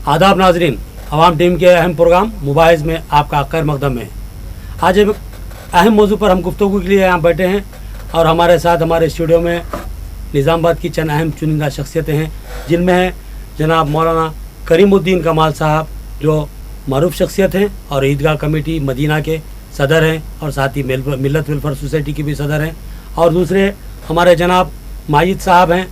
आदाब नाजरीन, अवाम टीम के अहम प्रोग्राम मुबाहिज़ में आपका खैर मकदम है। आज एक अहम मौजू पर हम गुफ्तगू के लिए यहाँ बैठे हैं और हमारे साथ हमारे स्टूडियो में निज़ामाबाद की चंद अहम चुनिंदा शख्सियतें हैं, जिनमें हैं जनाब मौलाना करीमुद्दीन कमाल साहब, जो मरूफ शख्सियत हैं और ईदगाह कमेटी मदीना के सदर हैं और साथ ही मिल्लत वेलफेयर सोसाइटी के भी सदर हैं। और दूसरे हमारे जनाब माजिद साहब हैं,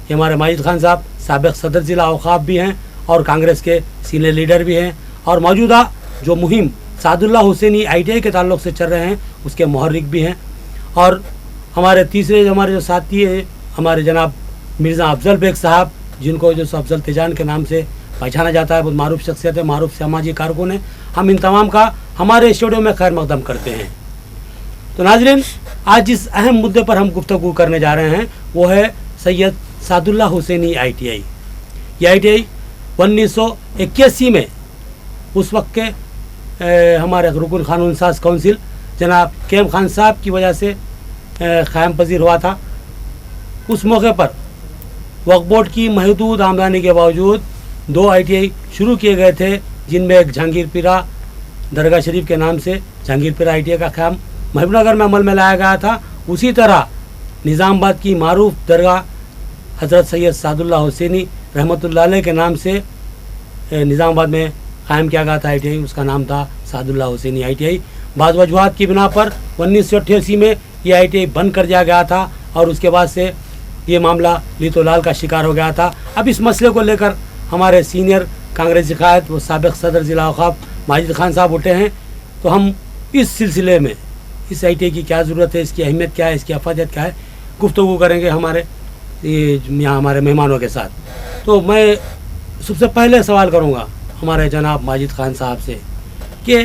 ये हमारे माजिद खान साहब साबिक़ सदर ज़िला औक़ाफ़ भी हैं और कांग्रेस के सीनियर लीडर भी हैं, और मौजूदा जो मुहिम सादुल्लाह हुसैनी ITI के ताल्लुक़ से चल रहे हैं उसके मुहर्रिक भी हैं। और हमारे तीसरे हमारे जो साथी हैं हमारे जनाब मिर्ज़ा अफजल बेग साहब, जिनको जो अफजल तिजान के नाम से पहचाना जाता है, बहुत मारूफ शख्सियत है, मारूफ सामाजिक कारकुन है। हम इन तमाम का हमारे स्टूडियो में खैर मकदम करते हैं। तो नाज़रीन, आज जिस अहम मुद्दे पर हम गुफ्तगू करने जा रहे हैं वो है सैयद सादुल्लाह हुसैनी ITI। ये ITI 1981 में उस वक्त के हमारे रुकन कानून साज काउंसिल जनाब KM खान साहब की वजह से क़याम पजीर हुआ था। उस मौके पर वक्फ बोर्ड की महदूद आमदनी के बावजूद 2 ITI शुरू किए गए थे, जिनमें एक जहांगीरपीरा दरगाह शरीफ के नाम से जहांगीरपीरा ITI का क़याम महबूबनगर में अमल में लाया गया था। उसी तरह निज़ामाबाद की मारूफ दरगाह हज़रत सैयद सादुल्लाह हुसैनी रहमतुल्लाह अलैह के नाम से निज़ामाबाद में क़ायम किया गया था ITI, उसका नाम था सादुल्लाह हुसैनी ITI। बाज़ वजूहात की बिना पर 1988 में यह ITI बंद कर दिया गया था और उसके बाद से ये मामला लीतो लाल का शिकार हो गया था। अब इस मसले को लेकर हमारे सीनियर कांग्रेसी क़ायद व साबिक़ सदर ज़िला औक़ाफ़ माजिद खान साहब उठे हैं। तो हम इस सिलसिले में इस ITI की क्या ज़रूरत है, इसकी अहमियत क्या है, इसकी अफादियत क्या है, गुफ्तगू करेंगे हमारे यहाँ हमारे मेहमानों के साथ। तो मैं सबसे पहले सवाल करूँगा हमारे जनाब माजिद खान साहब से कि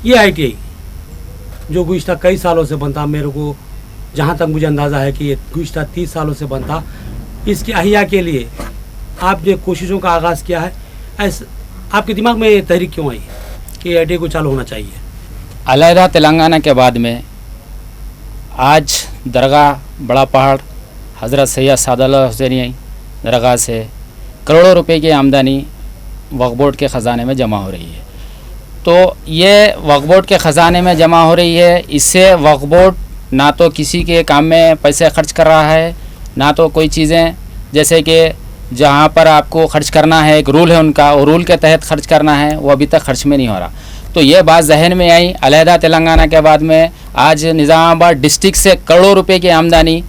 ये ITI जो गुज़िश्ता कई सालों से बनता, मेरे को जहाँ तक मुझे अंदाज़ा है कि ये गुज़िश्ता 30 सालों से बनता, इसकी अहिया के लिए आपने कोशिशों का आगाज़ किया है। ऐसा आपके दिमाग में ये तहरीक क्यों आई कि ITI को चालू होना चाहिए? अलहदा तेलंगाना के बाद में आज दरगाह बड़ा पहाड़ हज़रत सैयद सादुल्लाह हुसैनी दरगाह से करोड़ों रुपए की आमदनी वक्फ बोर्ड के ख़ज़ाने में जमा हो रही है। तो ये वक्फ बोर्ड के ख़ज़ाने में जमा हो रही है, इससे वक्फ बोर्ड ना तो किसी के काम में पैसे खर्च कर रहा है, ना तो कोई चीज़ें जैसे कि जहाँ पर आपको खर्च करना है, एक रूल है उनका, वो रूल के तहत खर्च करना है, वो अभी तक खर्च में नहीं हो रहा। तो ये बात जहन में आई अलहदा तेलंगाना के बाद में आज निज़ामाबाद डिस्ट्रिक्ट से करोड़ों रुपए की आमदनी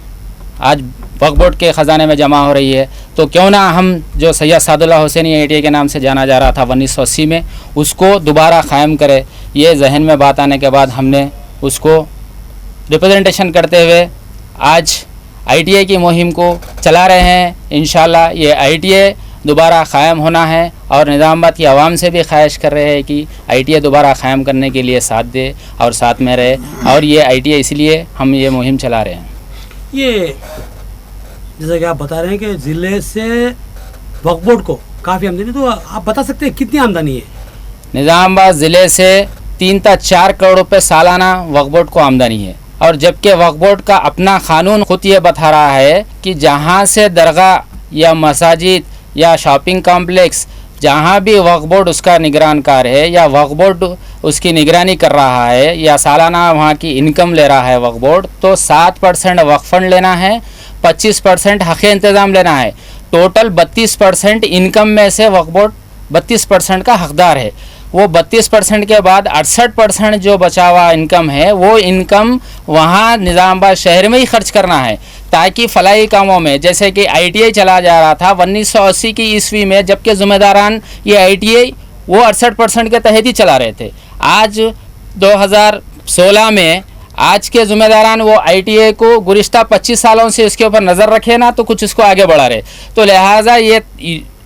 आज वक्फ बोर्ड के ख़ज़ाने में जमा हो रही है। तो क्यों ना हम जो सैयद सादुल्लाह हुसैनी ITI के नाम से जाना जा रहा था 1980 में, उसको दोबारा क़ायम करे। ये जहन में बात आने के बाद हमने उसको रिप्रेजेंटेशन करते हुए आज ITI की मुहिम को चला रहे हैं। इंशाल्लाह ये ITI दोबारा क़ायम होना है और निज़ामाबाद की आवाम से भी ख्वाहिश कर रहे हैं कि ITI दोबारा क़ायम करने के लिए साथ दे और साथ में रहे, और ये ITI इसलिए हम ये मुहिम चला रहे हैं। ये जैसे कि आप बता रहे हैं कि ज़िले से वक्फ बोर्ड को काफ़ी आमदनी, तो आप बता सकते हैं कितनी आमदनी है? निज़ामाबाद ज़िले से 3 से 4 करोड़ रुपये सालाना वक्फ बोर्ड को आमदनी है, और जबकि वक्फ बोर्ड का अपना कानून खुद ये बता रहा है कि जहाँ से दरगाह या मसाजिद या शॉपिंग कॉम्प्लेक्स जहाँ भी वक्फ बोर्ड उसका निगरानकार है या वक्फ बोर्ड उसकी निगरानी कर रहा है या सालाना वहाँ की इनकम ले रहा है वक्फ बोर्ड, तो 7% वक्फ फंड लेना है, 25% हक़ इंतज़ाम लेना है। टोटल 32% इनकम में से वक्फ बोर्ड 32% का हकदार है। वो 32% के बाद 68% जो बचा हुआ इनकम है, वो इनकम वहाँ निज़ामाबाद शहर में ही खर्च करना है, ताकि फलाही कामों में जैसे कि ITI चला जा रहा था 1980 की ईस्वी में, जबकि ज़िम्मेदारान ये ITI वो 68% के तहत ही चला रहे थे। आज 2016 में आज के ज़िम्मेदारान वो ITI को गुज़िश्ता 25 सालों से इसके ऊपर नज़र रखे ना, तो कुछ इसको आगे बढ़ा रहे। तो लिहाजा ये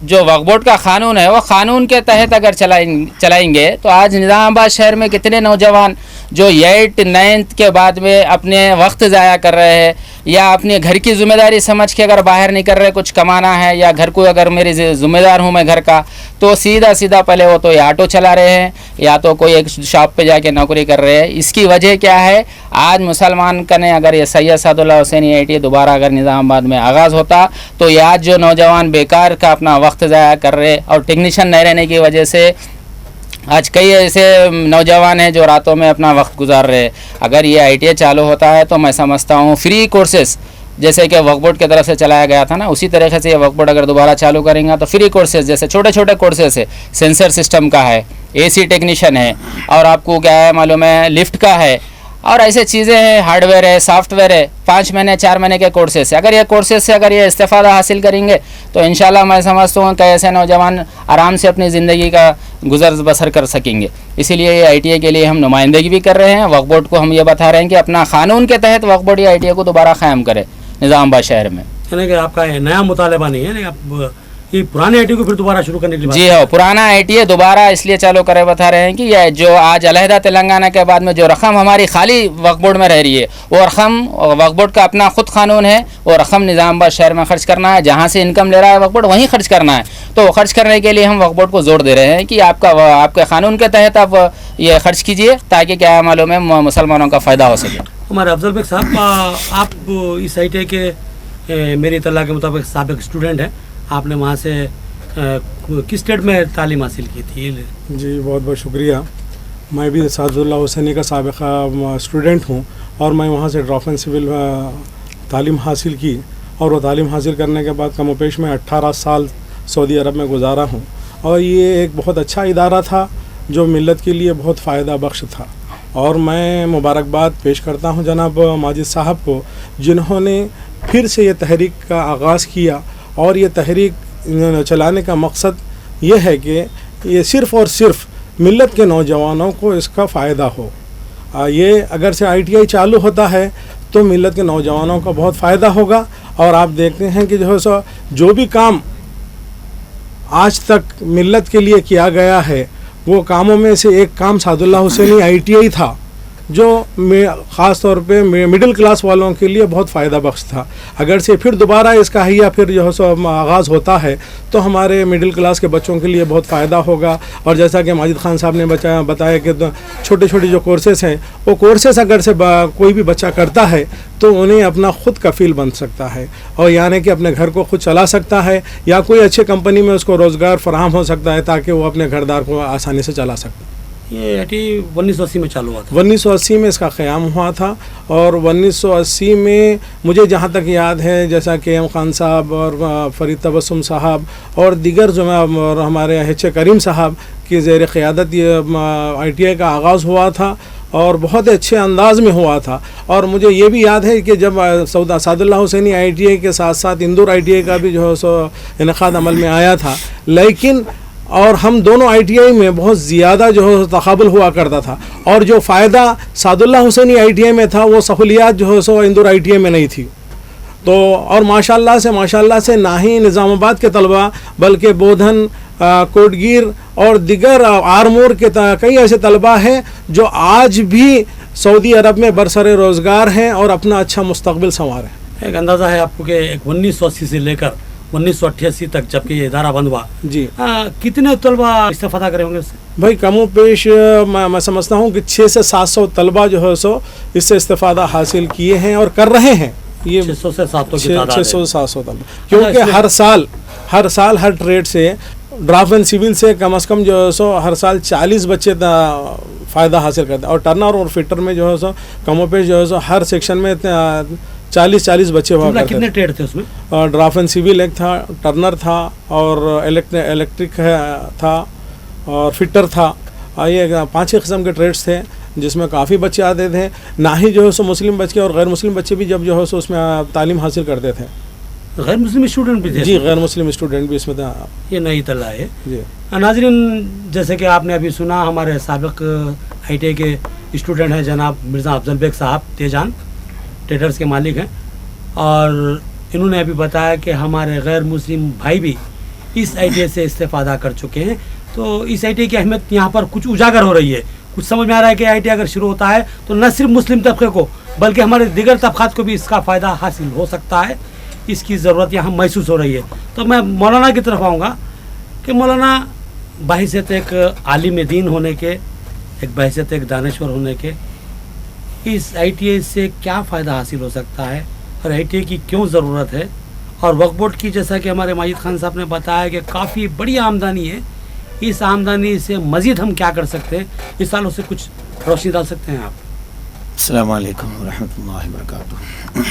जो वक्फ बोर्ड का कानून है वो कानून के तहत अगर चलाएंगे तो आज निज़ामाबाद शहर में कितने नौजवान जो 8th 9th के बाद में अपने वक्त ज़ाया कर रहे हैं, या अपने घर की जिम्मेदारी समझ के अगर बाहर निकल रहे कुछ कमाना है, या घर को अगर मेरी जिम्मेदार हूँ मैं घर का, तो सीधा सीधा पहले वो तो या ऑटो चला रहे हैं या तो कोई एक शॉप पे जाके नौकरी कर रहे हैं। इसकी वजह क्या है, आज मुसलमान का ने अगर ये सैयद सादुल्लाह हुसैनी ITI दोबारा अगर निज़ामाबाद में आगाज़ होता तो ये आज जो नौजवान बेकार का अपना वक्त ज़ाया कर रहे और टेक्नीशियन नहीं रहने की वजह से आज कई ऐसे नौजवान हैं जो रातों में अपना वक्त गुजार रहे हैं। अगर ये ITI चालू होता है तो मैं समझता हूँ फ्री कोर्सेस जैसे कि वक्फ बोर्ड की तरफ से चलाया गया था ना, उसी तरीके से ये वक्फ बोर्ड अगर दोबारा चालू करेंगे तो फ्री कोर्सेज जैसे छोटे छोटे कोर्सेज है, सेंसर सिस्टम का है, AC टेक्नीशियन है, और आपको क्या है मालूम है लिफ्ट का है, और ऐसे चीज़ें हैं, हार्डवेयर है, सॉफ्टवेयर है, 5 महीने 4 महीने के कोर्सेस है। अगर ये कोर्सेस से अगर ये इस्तेफ़ादा हासिल करेंगे तो इंशाल्लाह मैं समझता हूँ कि ऐसे नौजवान आराम से अपनी ज़िंदगी का गुजर बसर कर सकेंगे। इसीलिए ये ITI के लिए हम नुमाइंदगी भी कर रहे हैं। वक्फ बोर्ड को हम ये बता रहे हैं कि अपना कानून के तहत वक्फ बोर्ड ये ITI को दोबारा क़ायम करे निज़ामाबाद शहर में। यानी कि आपका ये नया मुतालबा नहीं है, आप ये पुराने ITI को फिर दोबारा शुरू करने के लिए? जी हाँ, पुराना ITI दोबारा इसलिए चालू करे बता रहे हैं कि यह जो आज अलहदा तेलंगाना के बाद में जो रकम हमारी खाली वक्फ बोर्ड में रह रही है, वो रकम वक्फ बोर्ड का अपना खुद कानून है, वो रकम निज़ामाबाद शहर में खर्च करना है। जहाँ से इनकम ले रहा है वक्फ बोर्ड वहीं खर्च करना है। तो खर्च करने के लिए हम वक्फ बोर्ड को जोर दे रहे हैं कि आपके कानून के तहत आप ये खर्च कीजिए ताकि क्या मालूम है मुसलमानों का फ़ायदा हो सके। हमारे अफजल बेग साहब, आप इस ITI के मेरी इत्तला के मुताबिक साबिक स्टूडेंट हैं। आपने वहाँ से किस स्टेट में तालीम हासिल की थी? जी बहुत बहुत शुक्रिया। मैं भी सादुल्लाह हुसैनी का साबिक़ा स्टूडेंट हूँ और मैं वहाँ से ड्रॉप एंड सिविल तालीम हासिल की, और वो तालीम हासिल करने के बाद कमोपेश में 18 साल सऊदी अरब में गुजारा हूँ। और ये एक बहुत अच्छा इदारा था जो मिल्लत के लिए बहुत फ़ायदा बख्श था, और मैं मुबारकबाद पेश करता हूँ जनाब माजिद साहब को, जिन्होंने फिर से ये तहरीक का आगाज़ किया। और ये तहरीक चलाने का मकसद ये है कि ये सिर्फ़ और सिर्फ मिल्लत के नौजवानों को इसका फ़ायदा हो। ये अगर से ITI चालू होता है तो मिल्लत के नौजवानों का बहुत फ़ायदा होगा। और आप देखते हैं कि जो भी काम आज तक मिल्लत के लिए किया गया है, वो कामों में से एक काम सादुल्लाह हुसैनी ITI था, जो ख़ास तौर पे मिडिल क्लास वालों के लिए बहुत फ़ायदा बख्श था। अगर से फिर दोबारा इसका हिया फिर जो है सो आगाज़ होता है तो हमारे मिडिल क्लास के बच्चों के लिए बहुत फ़ायदा होगा। और जैसा कि माजिद खान साहब ने बताया कि छोटे छोटे जो कोर्सेस हैं, वो कोर्सेस अगर से कोई भी बच्चा करता है तो उन्हें अपना ख़ुद कफ़ील बन सकता है, और यानी कि अपने घर को खुद चला सकता है, या कोई अच्छे कंपनी में उसको रोज़गार फराहम हो सकता है ताकि वो अपने घरदार को आसानी से चला सकता है। ये ITI 1980 में चालू हुआ था। 1980 में इसका क़याम हुआ था, और 1980 में मुझे जहाँ तक याद है, जैसा KM खान साहब और फरीद तबस्सुम साहब और दीगर जो हमारे HA करीम साहब की ज़ेर क़यादत ये ITI का आगाज़ हुआ था, और बहुत अच्छे अंदाज में हुआ था। और मुझे ये भी याद है कि जब सादुल्लाह हुसैनी ITI के साथ साथ इंदौर ITI का भी जो है सो इनेकाद अमल में आया था, लेकिन और हम दोनों ITI में बहुत ज़्यादा जो है तक़ाबुल हुआ करता था, और जो फ़ायदा सादुल्लाह हुसैनी ITI में था वो सहूलियात जो है सो इंदौर ITI में नहीं थी। तो और माशाल्लाह से ना ही निज़ामाबाद के तलबा बल्कि बोधन, कोटगीर और दिगर आरमूर के कई ऐसे तलबा हैं जो आज भी सऊदी अरब में बरसरे रोज़गार हैं और अपना अच्छा मुस्तक़बिल संवार हैं। एक अंदाज़ा है आपको कि 1980 से लेकर 1988 तक जबकि ये इदारा बंद हुआ जी, कितने तलबा इस्तेफ़ादा करे होंगे इससे? भाई कमो पेश मैं समझता हूँ कि 600 से 700 तलबा जो है सो इससे इस्तेफ़ादा हासिल किए हैं और कर रहे हैं। ये 600 से 700 तलबा, क्योंकि हर साल हर ट्रेड से ड्राफ्ट एंड सिविल से कम से कम जो है सो हर साल 40 बच्चे फ़ायदा हासिल करते हैं, और टर्नर और फिटर में जो है सो कमो पेश जो है सो हर सेक्शन में 40 बच्चे हुआ करते। कितने ट्रेड थे उसमें? ड्राफ्ट एंड सिविल एक था, टर्नर था, और इलेक्ट्रिक था, और फिटर था। ये 5-6 किस्म के ट्रेड्स थे जिसमें काफ़ी बच्चे आते थे। ना ही जो है सो मुस्लिम बच्चे और गैर मुस्लिम बच्चे भी जब जो है सो उसमें तालीम हासिल करते थे। गैर मुस्लिम स्टूडेंट भी थे? जी, गैर मुस्लिम स्टूडेंट भी इसमें था। ये नई तला है जी। नाज़रीन, जैसे कि आपने अभी सुना, हमारे साबिक ITI के स्टूडेंट हैं जनाब मिर्ज़ा अफजल बेग साहब, तेजान ट्रेडर्स के मालिक हैं, और इन्होंने अभी बताया कि हमारे गैर मुस्लिम भाई भी इस ITI से इस्तेफ़ादा कर चुके हैं। तो इस ITI की अहमियत यहाँ पर कुछ उजागर हो रही है। कुछ समझ में आ रहा है कि ITI अगर शुरू होता है तो न सिर्फ मुस्लिम तबके को बल्कि हमारे दिगर तबक़ात को भी इसका फ़ायदा हासिल हो सकता है। इसकी ज़रूरत यहाँ महसूस हो रही है। तो मैं मौलाना की तरफ आऊँगा कि मौलाना बहैसियत एक आलिम दीन होने के, एक बहैसियत एक दानश्वर होने के, इस ITI से क्या फ़ायदा हासिल हो सकता है और ITI की क्यों ज़रूरत है, और वक्फ बोर्ड की जैसा कि हमारे माजिद खान साहब ने बताया कि काफ़ी बड़ी आमदनी है, इस आमदनी से मज़ीद हम क्या कर सकते हैं, इस सालों से कुछ रोशनी डाल सकते हैं आप? अस्सलाम वालेकुम रहमतुल्लाहि व बरकातुहू।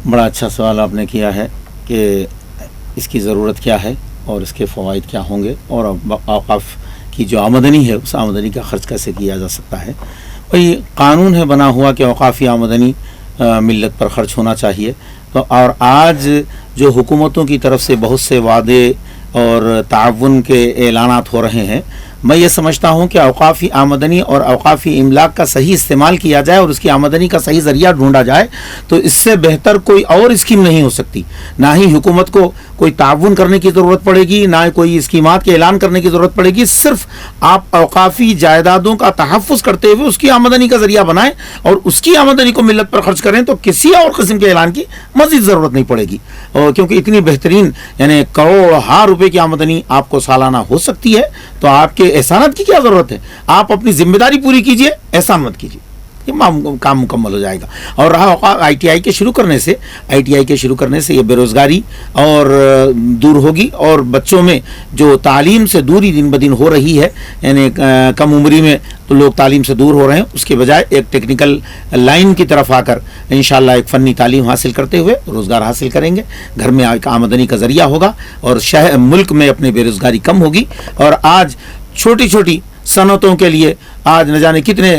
बड़ा अच्छा सवाल आपने किया है कि इसकी ज़रूरत क्या है और इसके फ़वाइद क्या होंगे और औक़ाफ़ की जो आमदनी है उस आमदनी का ख़र्च कैसे किया जा सकता है। वही कानून है बना हुआ कि औक़ाफ़ी आमदनी मिल्लत पर ख़र्च होना चाहिए। तो और आज जो हुकूमतों की तरफ से बहुत से वादे और ताउन के ऐलानात हो रहे हैं, मैं ये समझता हूँ कि औक़ाफ़ी आमदनी और औक़ाफ़ी इमलाक का सही इस्तेमाल किया जाए और उसकी आमदनी का सही ज़रिया ढूंढा जाए तो इससे बेहतर कोई और स्कीम नहीं हो सकती। ना ही हुकूमत को कोई ताउन करने की ज़रूरत पड़ेगी, ना कोई स्कीमात के ऐलान करने की ज़रूरत पड़ेगी। सिर्फ आप औक़ाफ़ी जायदादों का तहफ़्फ़ुज़ करते हुए उसकी आमदनी का ज़रिया बनाएं और उसकी आमदनी को मिल्लत पर ख़र्च करें तो किसी और किस्म के ऐलान की मज़ीद ज़रूरत नहीं पड़ेगी। क्योंकि इतनी बेहतरीन यानी करोड़ों रुपए की आमदनी आपको सालाना हो सकती है, तो आपके एहसानात की क्या ज़रूरत है। आप अपनी जिम्मेदारी पूरी कीजिए, एहसान मत कीजिए, ये काम मुकम्मल हो जाएगा। और रहा ITI के शुरू करने से, ITI के शुरू करने से ये बेरोज़गारी और दूर होगी और बच्चों में जो तालीम से दूरी दिन ब दिन हो रही है, यानी कम उम्री में तो लोग तालीम से दूर हो रहे हैं, उसके बजाय एक टेक्निकल लाइन की तरफ आकर इंशाअल्लाह एक फ़नी तालीम हासिल करते हुए रोज़गार हासिल करेंगे, घर में एक आमदनी का ज़रिया होगा और शहर मुल्क में अपनी बेरोज़गारी कम होगी। और आज छोटी छोटी सनतों के लिए आज न जाने कितने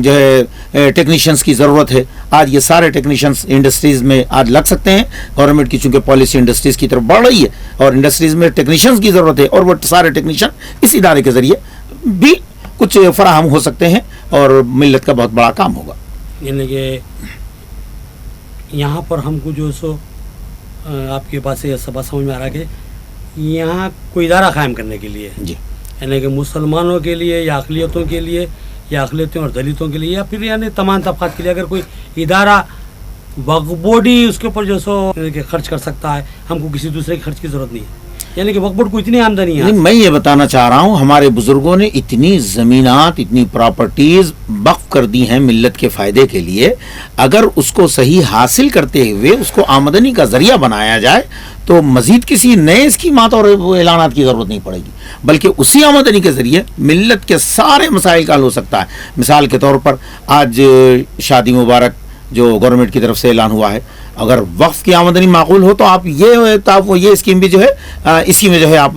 जो है टेक्नीशियंस की ज़रूरत है। आज ये सारे टेक्नीशियंस इंडस्ट्रीज़ में आज लग सकते हैं। गवर्नमेंट की चूँकि पॉलिसी इंडस्ट्रीज़ की तरफ बढ़ रही है और इंडस्ट्रीज़ में टेक्नीशियंस की ज़रूरत है और वो सारे टेक्नीशियन इस इदारे के ज़रिए भी कुछ फराहम हो सकते हैं और मिल्लत का बहुत बड़ा काम होगा। यानी कि यहाँ पर हमको जो सो आपकी बात से सब समझ में आ रहा है कि यहाँ कोई इदारा कायम करने के लिए जी, यानी कि मुसलमानों के लिए या अक़लियतों के लिए या अक़लियतों और दलितों के लिए या फिर यानी तमाम तबक़ात के लिए अगर कोई इदारा वक्फ बोर्ड ही उसके ऊपर जो सो खर्च कर सकता है, हमको किसी दूसरे के खर्च की ज़रूरत नहीं है। यानी कि वक्फ बोर्ड को इतनी आमदनी है। मैं ये बताना चाह रहा हूँ, हमारे बुजुर्गों ने इतनी ज़मीनात, इतनी प्रॉपर्टीज़ वक्फ कर दी हैं मिल्लत के फ़ायदे के लिए। अगर उसको सही हासिल करते हुए उसको आमदनी का ज़रिया बनाया जाए तो मज़ीद किसी नए स्कीमात और ऐलानात की ज़रूरत नहीं पड़ेगी, बल्कि उसी आमदनी के ज़रिए मिल्लत के सारे मसाइल का हल हो सकता है। मिसाल के तौर पर आज शादी मुबारक जो गवर्नमेंट की तरफ से ऐलान हुआ है, अगर वक्फ की आमदनी माकूल हो तो आप ये स्कीम भी जो है इसी में जो है आप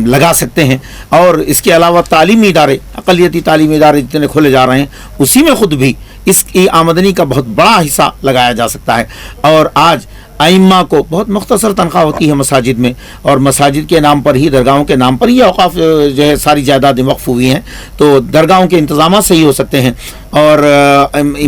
लगा सकते हैं। और इसके अलावा तालीमी इदारे, अक़लियती तालीमी इदारे जितने खोले जा रहे हैं उसी में ख़ुद भी इसकी आमदनी का बहुत बड़ा हिस्सा लगाया जा सकता है। और आज आइम्मा को बहुत मुख्तसर तनख्वाह होती है मसाजिद में, और मसाजिद के नाम पर ही, दरगाहों के नाम पर ही औक़ाफ़ जो है सारी जायदादें वक्फ हुई हैं, तो दरगाहों के इंतज़ाम सही हो सकते हैं। और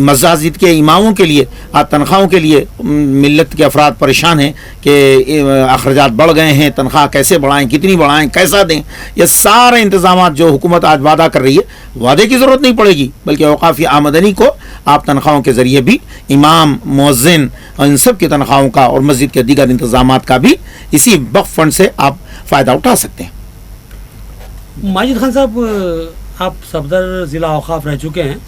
मसाजिद के इमामों के लिए आज तनख्वाहों के लिए मिल्लत के अफराद परेशान हैं कि अखराजात बढ़ गए हैं, तनख्वाह कैसे बढ़ाएँ, कितनी बढ़ाएँ, कैसा दें। ये सारे इंतज़ाम जो हुकूमत आज वादा कर रही है, वादे की ज़रूरत नहीं पड़ेगी, बल्कि औक़ाफ़ी आमदनी को आप तनख्वाहों के ज़रिए भी इमाम, मुअज़्ज़िन और इन सब की तनख्वाहों का और मस्जिद के दीगर इंतज़ामात का भी इसी वक्फ फंड से आप फ़ायदा उठा सकते हैं। माजिद खान साहब, आप सफदर ज़िला औक़ाफ़ रह चुके हैं,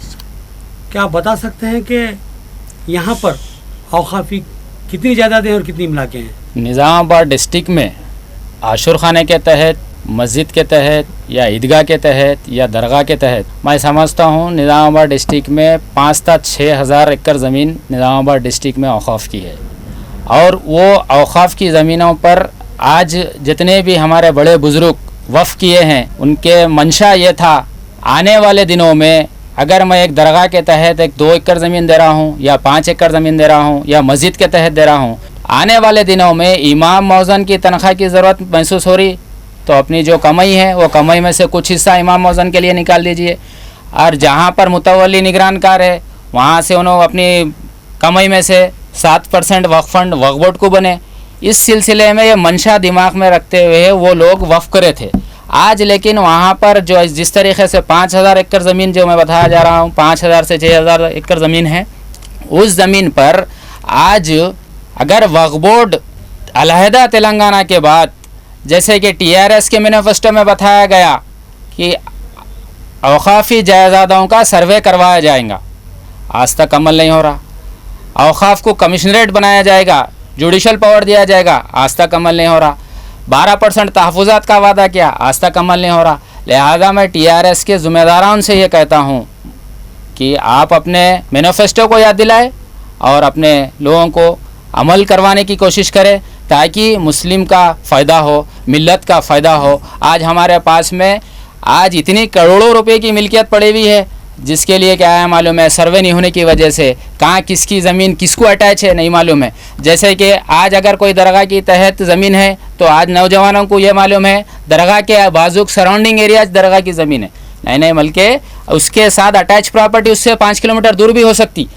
क्या आप बता सकते हैं कि यहाँ पर औक़ाफ़ी कितनी जायदादें और कितनी इमलाकें हैं? निज़ामाबाद डिस्ट्रिक्ट में आशुर खाने के तहत, मस्जिद के तहत या ईदगाह के तहत या दरगाह के तहत मैं समझता हूँ निज़ामाबाद डिस्ट्रिक्ट में 5 से 6 हज़ार एकड़ ज़मीन निज़ामाबाद डिस्ट्रिक्ट में औक़ाफ़ की है। और वो औक़ाफ़ की ज़मीनों पर आज जितने भी हमारे बड़े बुज़ुर्ग वफ़ किए हैं, उनके मंशा ये था आने वाले दिनों में अगर मैं एक दरगाह के तहत 2 एकड़ ज़मीन दे रहा हूँ या 5 एकड़ ज़मीन दे रहा हूँ या मस्जिद के तहत दे रहा हूँ, आने वाले दिनों में इमाम मौज़न की तनख्वाह की ज़रूरत महसूस हो रही, तो अपनी जो कमाई है वो कमाई में से कुछ हिस्सा इमाम मौज़न के लिए निकाल दीजिए। और जहाँ पर मुतवल्ली निगरानकार है वहाँ से उन्होंने अपनी कमाई में से 7% वक्फ फंड वक्फ बोर्ड को बने। इस सिलसिले में ये मंशा दिमाग में रखते हुए वो लोग वफ़ करे थे। आज लेकिन वहाँ पर जो जिस तरीके से 5,000 एकड़ ज़मीन जो मैं बताया जा रहा हूँ, 5,000 से 6,000 एकड़ ज़मीन है, उस ज़मीन पर आज अगर वक्फ बोर्ड अलहदा तेलंगाना के बाद, जैसे कि TRS के मैनिफेस्टो में बताया गया कि औकाफ़ी जायदादों का सर्वे करवाया जाएगा, आज तक अमल नहीं हो रहा। औकाफ को कमिश्नरेट बनाया जाएगा, जुडिशल पावर दिया जाएगा, आज तक अमल नहीं हो रहा। 12% तहफ़्फ़ुज़ात का वादा किया, आज तक अमल नहीं हो रहा। लिहाजा मैं TRS के ज़िम्मेदारान से ये कहता हूँ कि आप अपने मैनिफेस्टो को याद दिलाएं और अपने लोगों को अमल करवाने की कोशिश करें, ताकि मुस्लिम का फ़ायदा हो, मिल्लत का फ़ायदा हो। आज हमारे पास में आज इतनी करोड़ों रुपए की मिल्कियत पड़ी हुई है, जिसके लिए क्या है मालूम है, सर्वे नहीं होने की वजह से कहाँ किसकी ज़मीन किसको अटैच है नहीं मालूम है। जैसे कि आज अगर कोई दरगाह की तहत ज़मीन है तो आज नौजवानों को ये मालूम है दरगाह के बाजुक सराउंडिंग एरियाज दरगाह की ज़मीन है, नहीं बल्कि उसके साथ अटैच प्रॉपर्टी उससे 5 किलोमीटर दूर भी हो सकती,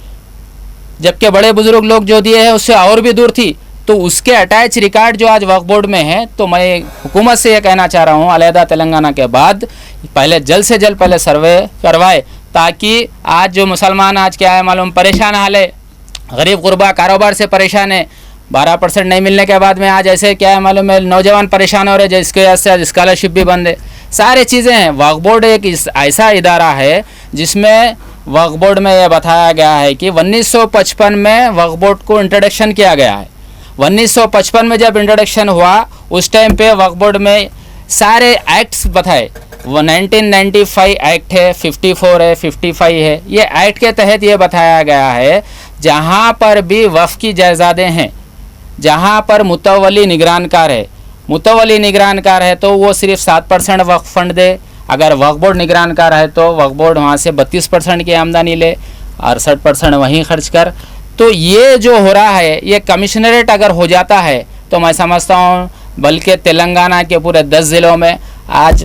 जबकि बड़े बुजुर्ग लोग जो दिए हैं उससे और भी दूर थी। तो उसके अटैच रिकॉर्ड जो आज वक्फ बोर्ड में है, तो मैं हुकूमत से ये कहना चाह रहा हूँ अलहदा तेलंगाना के बाद पहले जल्द से जल्द पहले सर्वे करवाए, ताकि आज जो मुसलमान आज क्या है मालूम परेशान हाल है, गरीब गुरबा कारोबार से परेशान है, 12% नहीं मिलने के बाद में आज ऐसे क्या है मालूम है नौजवान परेशान हो रहे, जिसकी वजह से स्कॉलरशिप भी बंद है, सारी चीज़ें हैं। वक्फ बोर्ड एक ऐसा इदारा है जिसमें वक्फ बोर्ड में यह बताया गया है कि 1955 में वक्फ बोर्ड को इंट्रोडक्शन किया गया है। 1955 में जब इंट्रोडक्शन हुआ उस टाइम पे वक्फ बोर्ड में सारे एक्ट्स बताए, वो 1995 एक्ट है, 54 है, 55 है। ये एक्ट के तहत ये बताया गया है जहाँ पर भी वक्फ की जायदादें हैं, जहाँ पर मुतवली निगरानकार है, मुतवली निगरानकार है तो वो सिर्फ 7% वक्फ फंड दे। अगर वक्फ बोर्ड निगरानकार है तो वक्फ बोर्ड वहाँ से 32% की आमदनी ले, 68% वहीं खर्च कर। तो ये जो हो रहा है ये कमिश्नरेट अगर हो जाता है तो मैं समझता हूँ बल्कि तेलंगाना के पूरे 10 ज़िलों में आज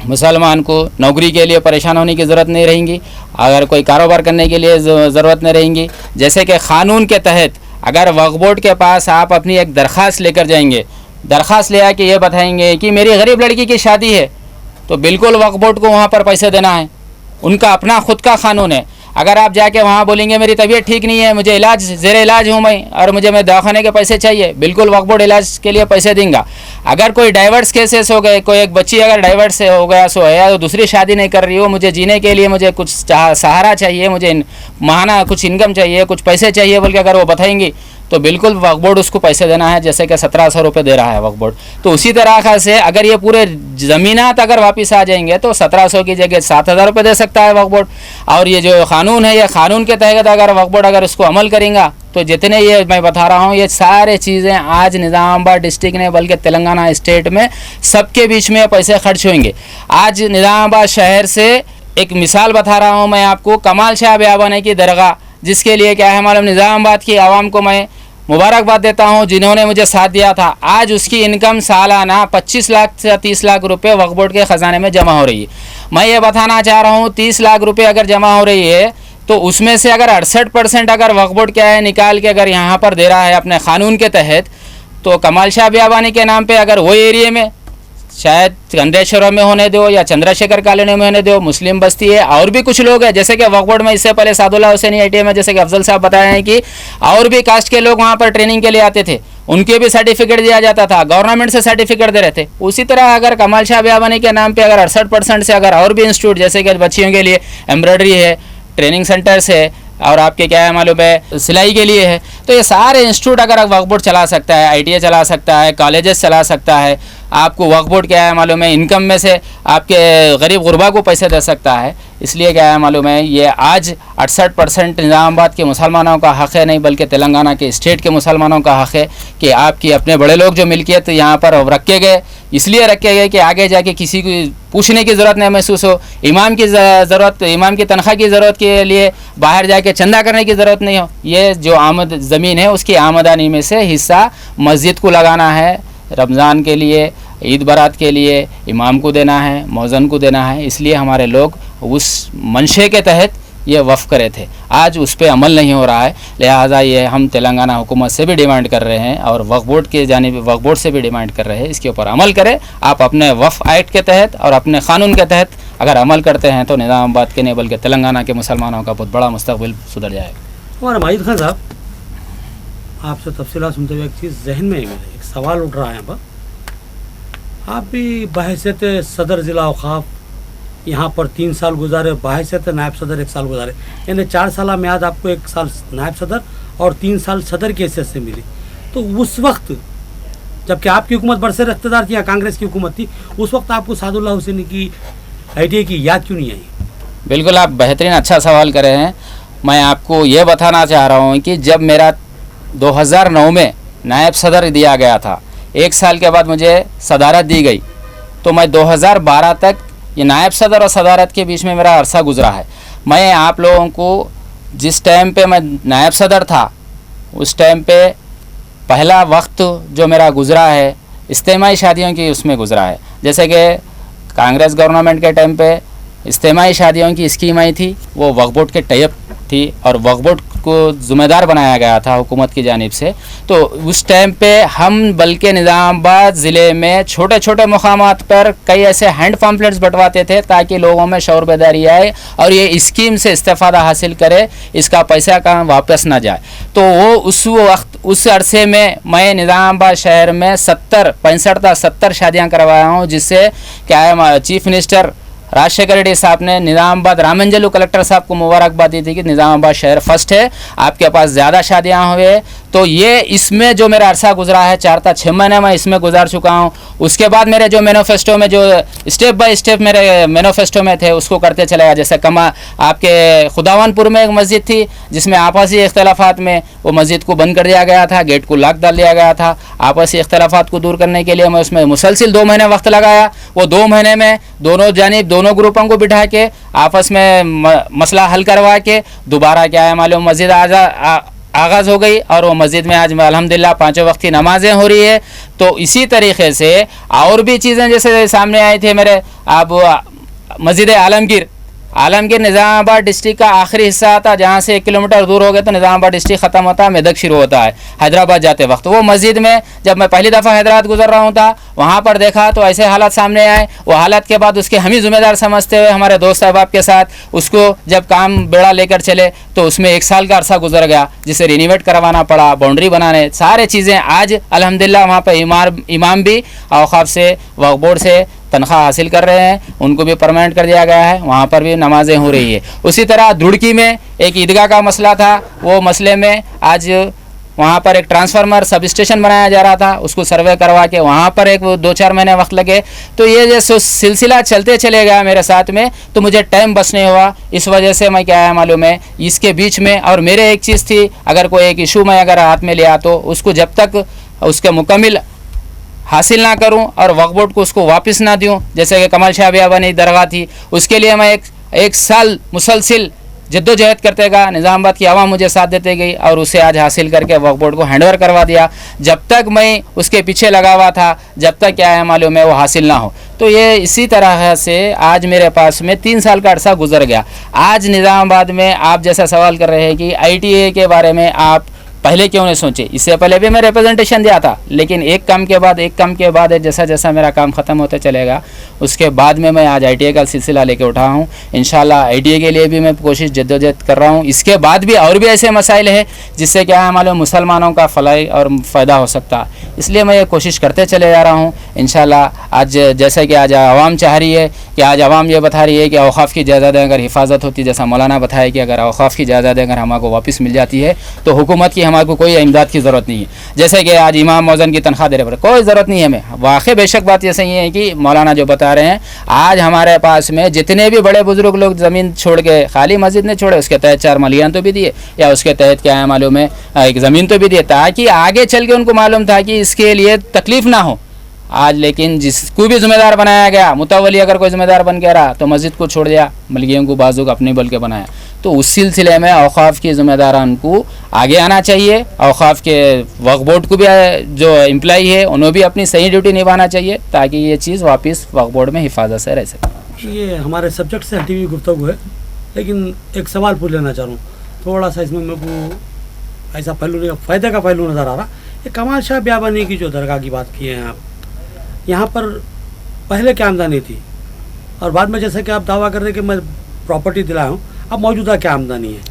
मुसलमान को नौकरी के लिए परेशान होने की ज़रूरत नहीं रहेंगी, अगर कोई कारोबार करने के लिए ज़रूरत नहीं रहेंगी। जैसे कि क़ानून के तहत अगर वक्फ बोर्ड के पास आप अपनी एक दरख्वास्त लेकर जाएंगे, दरख्वास्त ले आके ये बताएंगे कि मेरी गरीब लड़की की शादी है, तो बिल्कुल वक्फ बोर्ड को वहाँ पर पैसे देना है, उनका अपना खुद का कानून है। अगर आप जाके वहाँ बोलेंगे मेरी तबीयत ठीक नहीं है, मुझे इलाज ज़ेरे इलाज हूँ मैं और मुझे दवाखाने के पैसे चाहिए, बिल्कुल वक्फ बोर्ड इलाज के लिए पैसे देंगे। अगर कोई डाइवर्स केसेस हो गए, कोई एक बच्ची अगर डाइवर्स हो गया सो है या तो दूसरी शादी नहीं कर रही हो, मुझे जीने के लिए मुझे कुछ सहारा चाहिए, मुझे माहाना कुछ इनकम चाहिए, कुछ पैसे चाहिए बोल के अगर वो बताएंगी तो बिल्कुल वक्फ बोर्ड उसको पैसे देना है, जैसे कि 1700 रुपये दे रहा है वक्फ बोर्ड। तो उसी तरह से अगर ये पूरे ज़मीनात अगर वापस आ जाएंगे तो 1700 की जगह 7000 रुपये दे सकता है वक्फ बोर्ड। और ये जो कानून है, ये कानून के तहत अगर वक्फ बोर्ड अगर उसको अमल करेंगे तो जितने ये मैं बता रहा हूँ ये सारे चीज़ें आज निज़ामाबाद डिस्ट्रिक्ट ने बल्कि तेलंगाना स्टेट में सबके बीच में पैसे खर्च होंगे। आज निज़ामाबाद शहर से एक मिसाल बता रहा हूँ मैं आपको, कमाल शाह बियाबानी की दरगाह, जिसके लिए क्या है मालूम निज़ामाबाद की आवाम को मैं मुबारकबाद देता हूं जिन्होंने मुझे साथ दिया था। आज उसकी इनकम सालाना 25 लाख से 30 लाख रुपए वक्फ बोर्ड के ख़जाने में जमा हो रही है। मैं ये बताना चाह रहा हूं 30 लाख रुपए अगर जमा हो रही है तो उसमें से अगर 68% अगर वक्फ बोर्ड क्या है निकाल के अगर यहाँ पर दे रहा है अपने कानून के तहत, तो कमाल शाह बियाबानी के नाम पे अगर वो एरिए में शायद चंद्रेश्वर में होने दो या चंद्रशेखर कॉलोनी में होने दो, मुस्लिम बस्ती है और भी कुछ लोग हैं, जैसे कि वक्फ बोर्ड में इससे पहले सादुल्ला हुसैनी ITI में जैसे कि अफजल साहब बताए हैं कि और भी कास्ट के लोग वहाँ पर ट्रेनिंग के लिए आते थे, उनके भी सर्टिफिकेट दिया जाता था, गवर्नमेंट से सर्टिफिकेट दे रहे थे। उसी तरह अगर कमाल शाह बियाबानी के नाम पे अगर 68% से अगर और भी इंस्टीट्यूट जैसे कि बच्चियों के लिए एम्ब्रॉयडरी है, ट्रेनिंग सेंटर्स है और आपके क्या है मालूम है सिलाई के लिए है, तो ये सारे इंस्टीट्यूट अगर वक्फ बोर्ड चला सकता है, ITI चला सकता है, कॉलेजेस चला सकता है, आपको वक्फ बोर्ड क्या है मालूम है इनकम में से आपके गरीब गुरबा को पैसे दे सकता है। इसलिए क्या है मालूम है ये आज 68% निज़ामाबाद के मुसलमानों का हक़ है, नहीं बल्कि तेलंगाना के स्टेट के मुसलमानों का हक़ है कि आपकी अपने बड़े लोग जो मिल्कियत यहाँ पर रखे गए, इसलिए रखे गए कि आगे जाके किसी को पूछने की ज़रूरत नहीं महसूस हो, इमाम की ज़रूरत, इमाम की तनख्वाह की ज़रूरत के लिए बाहर जाके चंदा करने की ज़रूरत नहीं हो। ये जो आमद ज़मीन है उसकी आमदनी में से हिस्सा मस्जिद को लगाना है, रमज़ान के लिए, ईद बारात के लिए इमाम को देना है, मौज़न को देना है। इसलिए हमारे लोग उस मंशे के तहत ये वफ़ करे थे। आज उस पर अमल नहीं हो रहा है, लिहाजा ये हम तेलंगाना हुकूमत से भी डिमांड कर रहे हैं और वक्फ बोर्ड के जानिब वक्फ बोर्ड से भी डिमांड कर रहे हैं, इसके ऊपर अमल करें। आप अपने वक्फ एक्ट के तहत और अपने क़ानून के तहत अगर अमल करते हैं तो निज़ामाबाद के नहीं बल्कि तेलंगाना के मुसलमानों का बहुत बड़ा मुस्तकबिल सुधर जाएगा। हमारे माजिद खान साहब, आपसे तफसीलात सुनते हुए एक चीज़ जहन में मेरे एक सवाल उठ रहा है यहाँ पर। आप भी बहैसियत सदर ज़िला औक़ाफ़ यहाँ पर 3 साल गुजारे, बहैसियत नायब सदर 1 साल गुजारे, यानी 4 साल म्याद आपको 1 साल नायब सदर और 3 साल सदर की हैसियत से मिली। तो उस वक्त जबकि आपकी हुकूमत बरसर इक़्तिदार थी या कांग्रेस की हुकूमत थी, उस वक्त आपको सादुल्लाह हुसैनी की ITA की याद क्यों नहीं आई? बिल्कुल, आप बेहतरीन अच्छा सवाल करे हैं। मैं आपको ये बताना चाह रहा हूँ कि जब मेरा 2009 में नायब सदर दिया गया था, 1 साल के बाद मुझे सदारत दी गई, तो मैं 2012 तक ये नायब सदर और सदारत के बीच में मेरा अरसा गुजरा है। मैं आप लोगों को जिस टाइम पे मैं नायब सदर था उस टाइम पे पहला वक्त जो मेरा गुजरा है इज्तिमाई शादियों की उसमें गुजरा है। जैसे कि कांग्रेस गवर्नमेंट के टाइम पे इज्तिमाई शादियों की स्कीम आई थी, वो वक्फ बोर्ड के टाइप थी और वक्फ बोर्ड को ज़िम्मेदार बनाया गया था हुकूमत की जानिब से। तो उस टाइम पे हम बल्कि निज़ामाबाद ज़िले में छोटे छोटे मुकामात पर कई ऐसे हैंड पम्पलेट्स बंटवाते थे ताकि लोगों में शऊर बेदारी आए और ये स्कीम से इस्तेफ़ादा हासिल करे, इसका पैसा कहाँ वापस ना जाए। तो वो उस वक्त उस अरसे में मैं निज़ामाबाद शहर में 65 शादियाँ करवाया हूँ, जिससे क्या है चीफ मिनिस्टर राजशेखर रेड्डी साहब ने निज़ामाबाद रामंजलू कलेक्टर साहब को मुबारकबाद दी थी कि निज़ामाबाद शहर फर्स्ट है, आपके पास ज़्यादा शादियाँ हुए। तो ये इसमें जो मेरा अरसा गुजरा है 4 से 6 महीने में इसमें गुजार चुका हूँ। उसके बाद मेरे जो मैनिफेस्टो में जो स्टेप बाय स्टेप मेरे मैनिफेस्टो में थे उसको करते चले गया। जैसे आपके खुदावनपुर में एक मस्जिद थी जिसमें आपसी इख्तलाफात में वो मस्जिद को बंद कर दिया गया था, गेट को लॉक डाल दिया गया था। आपसी इख्तलाफात को दूर करने के लिए मैं उसमें मुसलसिल 2 महीने वक्त लगाया। वो 2 महीने में दोनों जानिब दोनों ग्रुपों को बिठा के आपस में मसला हल करवा के दोबारा क्या है मालूम मस्जिद आगाज़ हो गई और वो मस्जिद में आज अल्हम्दुलिल्लाह 5 वक्त की नमाज़ें हो रही है। तो इसी तरीके से और भी चीज़ें जैसे सामने आई थी मेरे, अब मस्जिद आलमगीर निज़ामाबाद डिस्ट्रिक्ट का आखिरी हिस्सा आता, जहाँ से 1 किलोमीटर दूर हो गए तो निज़ामाबाद डिस्ट्रिक्ट ख़त्म होता है, मेदक शुरू होता है हैदराबाद जाते वक्त। वो मस्जिद में जब मैं पहली दफ़ा हैदराबाद गुजर रहा हूँ था वहाँ पर देखा तो ऐसे हालात सामने आए। वो हालात के बाद उसके हम ही ज़िम्मेदार समझते हुए हमारे दोस्त अहबाब के साथ उसको जब काम बेड़ा लेकर चले तो उसमें 1 साल का अरसा गुजर गया, जिसे रिनोवेट करवाना पड़ा, बाउंड्री बनाने, सारे चीज़ें। आज अल्हम्दुलिल्लाह वहाँ पर इमाम भी औक़ाफ़ से वक्फ बोर्ड से तनख्वाह हासिल कर रहे हैं, उनको भी परमानेंट कर दिया गया है, वहाँ पर भी नमाज़ें हो रही है। उसी तरह दुड़की में एक ईदगाह का मसला था, वो मसले में आज वहाँ पर एक ट्रांसफार्मर सब स्टेशन बनाया जा रहा था, उसको सर्वे करवा के वहाँ पर एक 2-4 महीने वक्त लगे। तो ये जैसे सिलसिला चलते चले गया मेरे साथ में, तो मुझे टाइम बस नहीं हुआ। इस वजह से मैं क्या है मालूम है इसके बीच में और मेरे एक चीज़ थी, अगर कोई एक इशू मैं अगर हाथ में लिया तो उसको जब तक उसके मुकम्मिल हासिल ना करूं और वक्फ बोर्ड को उसको वापस ना दूं, जैसे कि कमल शाह बियाबानी दरगाह थी, उसके लिए मैं एक साल मुसलसिल जद्दोजहद करते गया। निज़ामाबाद की आवाम मुझे साथ देते गई और उसे आज हासिल करके वक्फ बोर्ड को हैंडओवर करवा दिया। जब तक मैं उसके पीछे लगा हुआ था, जब तक क्या है मालूम है वो हासिल ना हो। तो ये इसी तरह से आज मेरे पास में 3 साल का अरसा गुजर गया। आज निज़ामाबाद में आप जैसा सवाल कर रहे हैं कि ITA के बारे में आप पहले क्यों नहीं सोचे, इससे पहले भी मैं रिप्रेजेंटेशन दिया था, लेकिन एक काम के बाद जैसा जैसा मेरा काम ख़त्म होते चलेगा उसके बाद में मैं आज ITA का सिलसिला लेके उठा हूँ। इंशाल्लाह ITA के लिए भी मैं कोशिश जद्दोजहद कर रहा हूँ। इसके बाद भी और भी ऐसे मसाइल हैं जिससे क्या है मालूम मुसलमानों का फलाई और फ़ायदा हो सकता है, इसलिए मैं ये कोशिश करते चले जा रहा हूँ। इंशाल्लाह आज जैसे कि आज आवाम चाह रही है कि आज आवाम ये बता रही है कि औक़ाफ़ की जायदादें अगर हिफाजत होती, जैसा मौलाना बताया कि अगर औक़ाफ़ की जायदादें अगर हमको वापस मिल जाती है तो हुकूमत की हमारे को कोई इमदाद की ज़रूरत नहीं है। जैसे कि आज इमाम मौज़न की तनख्वाह दे रहे पर कोई ज़रूरत नहीं है हमें। वाक़ई बेशक बात ये सही है कि मौलाना जो बता रहे हैं, आज हमारे पास में जितने भी बड़े बुज़ुर्ग लोग ज़मीन छोड़ के खाली मस्जिद ने छोड़े, उसके तहत 4 मलियान तो भी दिए या उसके तहत क्या है मालूम है एक ज़मीन तो भी दिए, ताकि आगे चल के उनको मालूम था कि इसके लिए तकलीफ़ ना हो। आज लेकिन जिसको भी ज़िम्मेदार बनाया गया, मुतवली अगर कोई ज़िम्मेदार बन के रहा तो मस्जिद को छोड़ दिया, मलकियों को बाजू को अपने बल के बनाया। तो उस सिलसिले में औक़ाफ़ के ज़िम्मेदारान को आगे आना चाहिए। औक़ाफ़ के वक्फ बोर्ड को भी जो एम्प्लॉई है उन्हें भी अपनी सही ड्यूटी निभाना चाहिए ताकि ये चीज़ वापस वक्फ बोर्ड में हिफाजत से रह सके। ये हमारे सब्जेक्ट से हटी हुई गुफ्तगू है। लेकिन एक सवाल पूछ लेना चाह रहा हूँ, थोड़ा सा इसमें मेरे को ऐसा पहलू नहीं, फ़ायदे का पहलू नज़र आ रहा। ये कमाल शाह बियाबानी की जो दरगाह की बात की है आप, यहाँ पर पहले क्या आमदनी थी और बाद में जैसे कि आप दावा कर रहे हैं कि मैं प्रॉपर्टी दिलाया हूँ, अब मौजूदा क्या आमदनी है?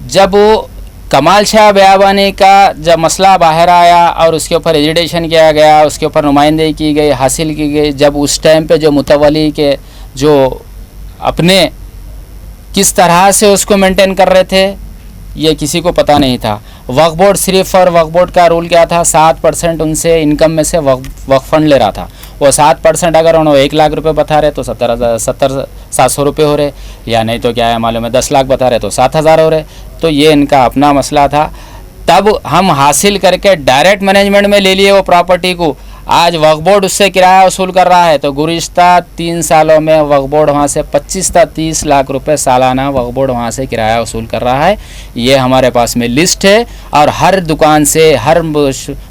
जब वो कमाल शाह बियाबानी का जब मसला बाहर आया और उसके ऊपर एजुटेशन किया गया, उसके ऊपर नुमाइंदगी की गई, हासिल की गई, जब उस टाइम पे जो मुतवली के जो अपने किस तरह से उसको मेंटेन कर रहे थे ये किसी को पता नहीं था। वक्फ बोर्ड सिर्फ और वक्फ बोर्ड का रूल क्या था, 7% उनसे इनकम में से वक्फ फंड ले रहा था। वो 7% अगर उन्होंने 1 लाख रुपए बता रहे तो 700 रुपये हो रहे, या नहीं तो क्या है मालूम है 10 लाख बता रहे तो 7,000 हो रहे। तो ये इनका अपना मसला था। तब हम हासिल करके डायरेक्ट मैनेजमेंट में ले लिए वो प्रॉपर्टी को। आज वक्फ बोर्ड उससे किराया वसूल कर रहा है, तो गुज़िश्ता 3 सालों में वक्फ बोर्ड वहाँ से 25 से 30 लाख रुपए सालाना वक्फ बोर्ड वहाँ से किराया वसूल कर रहा है। ये हमारे पास में लिस्ट है, और हर दुकान से, हर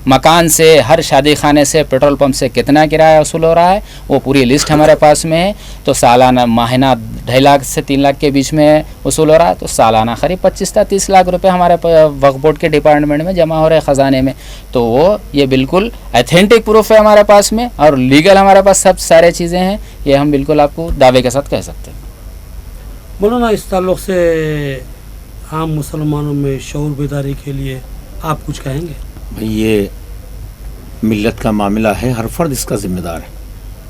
मकान से, हर शादी खाने से, पेट्रोल पंप से कितना किराया वसूल हो रहा है वो पूरी लिस्ट हमारे पास में है। तो सालाना माहिना 2.5 लाख से 3 लाख के बीच में वसूल हो रहा है, तो सालाना करीब 25 से 30 लाख रुपए हमारे वक्फ बोर्ड के डिपार्टमेंट में जमा हो रहे हैं ख़जाने में। तो वो ये बिल्कुल ऑथेंटिक प्रूफ है हमारे पास में, और लीगल हमारे पास सब सारे चीज़ें हैं। ये हम बिल्कुल आपको दावे के साथ कह सकते हैं। मौलाना, इस ताल्लुक़ से आम मुसलमानों में शऊर बेदारी के लिए आप कुछ कहेंगे? भाई ये मिल्लत का मामला है, हर फर्द इसका ज़िम्मेदार है।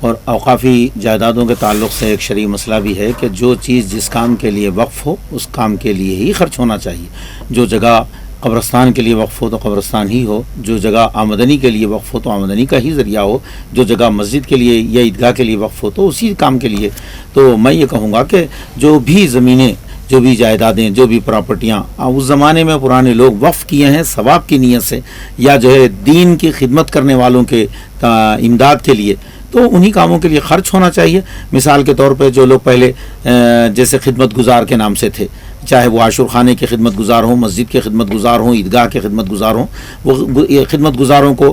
और औक़ाफ़ी जायदादों के ताल्लुक़ से एक शरई मसला भी है कि जो चीज़ जिस काम के लिए वक्फ़ हो उस काम के लिए ही ख़र्च होना चाहिए। जो जगह कब्रस्तान के लिए वक्फ़ हो तो कब्रस्तान ही हो, जो जगह आमदनी के लिए वक्फ़ हो तो आमदनी का ही ज़रिया हो, जो जगह मस्जिद के लिए या ईदगाह के लिए वक्फ़ हो तो उसी काम के लिए। तो मैं ये कहूँगा कि जो भी ज़मीनें, जो भी जायदादें, जो भी प्रॉपर्टियाँ उस ज़माने में पुराने लोग वक्फ़ किए हैं सवाब की नीयत से, या जो है दीन की खिदमत करने वालों के इमदाद के लिए, तो उन्हीं कामों के लिए ख़र्च होना चाहिए। मिसाल के तौर पे जो लोग पहले जैसे खिदमत गुजार के नाम से थे, चाहे वो आशुर खाने के खिदमत गुजार हों, मस्जिद के खिदमत गुजार हों, ईदगाह के खिदमत गुजार हों, वो खिदमत गुजारों को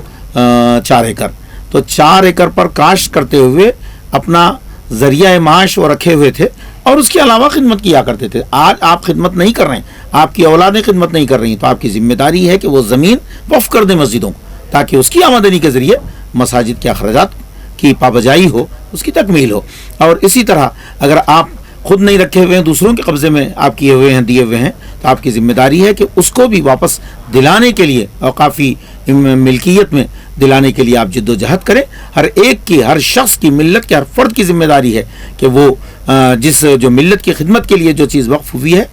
4 एकड़, तो 4 एकड़ पर काश्त करते हुए अपना ज़रिया माश वो रखे हुए थे और उसके अलावा खिदमत किया करते थे। आज आप खिदमत नहीं कर रहे हैं, आपकी औलादें खिदमत नहीं कर रही, तो आपकी ज़िम्मेदारी है कि वो ज़मीन वफ़ कर दें मस्जिदों को, ताकि उसकी आमदनी के ज़रिए मसाजिद के अखराजात की पाबजाई हो, उसकी तकमील हो। और इसी तरह अगर आप खुद नहीं रखे हुए हैं, दूसरों के कब्ज़े में आप किए हुए हैं, दिए हुए हैं, तो आपकी ज़िम्मेदारी है कि उसको भी वापस दिलाने के लिए और काफ़ी मिल्कियत में दिलाने के लिए आप जिद्दोजहद करें। हर एक की, हर शख्स की, मिल्लत के हर फ़र्द की ज़िम्मेदारी है कि वो जिस जो मिल्लत की खिदमत के लिए जो चीज़ वक्फ हुई है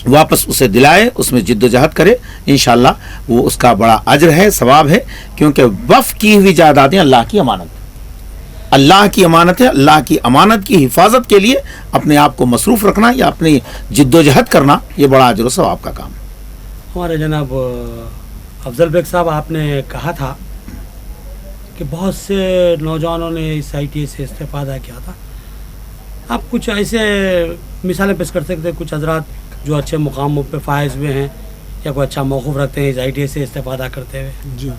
वापस उसे दिलाए, उसमें जिद्दोजहद करे। इंशाअल्लाह वो उसका बड़ा अजर है, सवाब है, क्योंकि वक्फ की हुई जायदादें अल्लाह की अमानत, अल्लाह की अमानत है। अल्लाह की अमानत की हिफाजत के लिए अपने आप को मसरूफ़ रखना या अपनी जिद्दोजहद करना, ये बड़ा अजर व सवाब का काम है। हमारे जनाब अफजल बेग साहब, आपने कहा था कि बहुत से नौजवानों ने इस ITA से इस्तेफ़ादा किया था। आप कुछ ऐसे मिसालें पेश कर सकते हैं, कुछ हजरात जो अच्छे मुकामों पे फायज़ हुए हैं या कोई अच्छा मौक़ूफ़ रखते हैं इस ITA से इस्तेफ़ादा करते हुए? जी,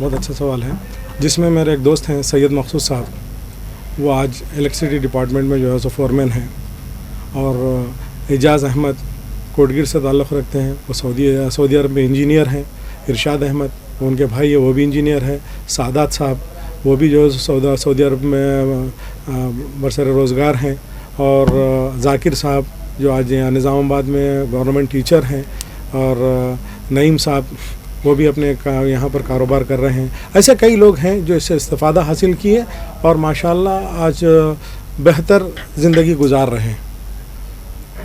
बहुत अच्छा सवाल है। जिसमें मेरे एक दोस्त हैं सैयद मखसूद साहब, वो आज इलेक्ट्रिसिटी डिपार्टमेंट में जो है सो फोरमैन हैं, और एजाज़ अहमद कोटगिर से ताल्लुक़ रखते हैं, वो सऊदी अरब में इंजीनियर हैं। इरशाद अहमद वो उनके भाई है, वो भी इंजीनियर है। सादात साहब वो भी जो है सऊदी अरब में बरसर रोज़गार हैं। और जाकिर साहब जो आज निज़ामाबाद में गवर्नमेंट टीचर हैं। और नईम साहब वो भी अपने यहाँ पर कारोबार कर रहे हैं। ऐसे कई लोग हैं जो इससे इस्तिफ़ादा हासिल किए और माशाल्लाह आज बेहतर ज़िंदगी गुजार रहे हैं।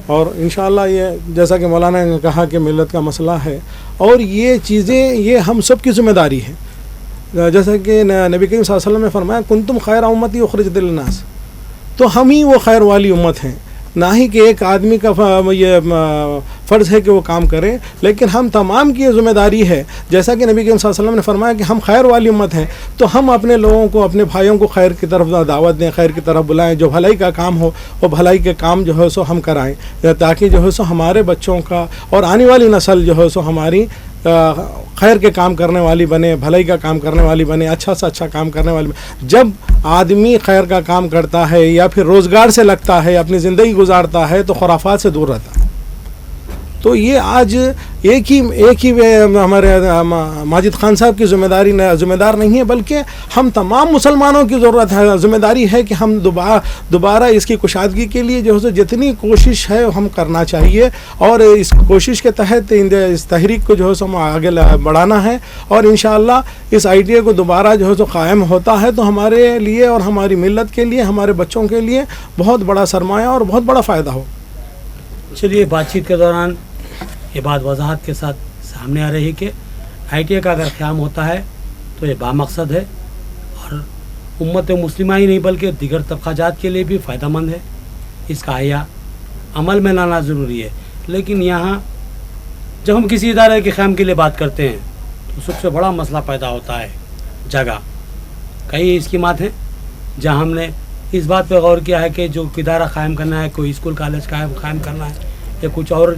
और इंशाअल्लाह ये जैसा कि मौलाना ने कहा कि मिल्लत का मसला है, और ये चीज़ें ये हम सब की ज़िम्मेदारी है। जैसा कि नबी करीम सल्लल्लाहु अलैहि वसल्लम ने फरमाया कुंतुम खैर उम्मती उखरिजत लिन्नास, तो हम ही वो खैर वाली उम्मत हैं। ना ही कि एक आदमी का ये फ़र्ज़ है कि वो काम करे, लेकिन हम तमाम की ये ज़िम्मेदारी है। जैसा कि नबी करीम सल्लल्लाहु अलैहि वसल्लम ने फरमाया कि हम खैर वाली उम्मत हैं, तो हम अपने लोगों को, अपने भाइयों को खैर की तरफ दावत दें, खैर की तरफ बुलाएं। जो भलाई का काम हो वो भलाई के काम जो है सो हम कराएं, ताकि जो है सो हमारे बच्चों का और आने वाली नस्ल जो है सो हमारी खैर के काम करने वाली बने, भलाई का काम करने वाली बने, अच्छा से अच्छा काम करने वाली बने। जब आदमी खैर का काम करता है या फिर रोज़गार से लगता है, अपनी ज़िंदगी गुजारता है, तो खुराफात से दूर रहता है। तो ये आज एक ही हमारे माजिद खान साहब की ज़िम्मेदार नहीं है, बल्कि हम तमाम मुसलमानों की ज़रूरत है, ज़िम्मेदारी है कि हम दोबारा इसकी कुशादगी के लिए जो है जितनी कोशिश है हम करना चाहिए, और इस कोशिश के तहत इस तहरीक को जो है हम आगे बढ़ाना है। और इंशाअल्लाह इस आइडिया को दोबारा जो है सो कायम होता है तो हमारे लिए और हमारी मिल्लत के लिए, हमारे बच्चों के लिए बहुत बड़ा सरमाया और बहुत बड़ा फ़ायदा हो। चलिए, बातचीत के दौरान ये बात वजाहत के साथ सामने आ रही है कि ITA का अगर क़याम होता है तो ये बामकसद है और उम्मत मुस्लिमा ही नहीं बल्कि दीगर तबक़ात के लिए भी फ़ायदेमंद है। इसका आया अमल में लाना ज़रूरी है। लेकिन यहाँ जब हम किसी इदारे के क़याम के लिए बात करते हैं तो सबसे बड़ा मसला पैदा होता है जगह। कई स्कीमात हैं जहाँ हमने इस बात पर गौर किया है कि जो इदारा क़ायम करना है, कोई स्कूल कॉलेज क़ायम करना है या कुछ और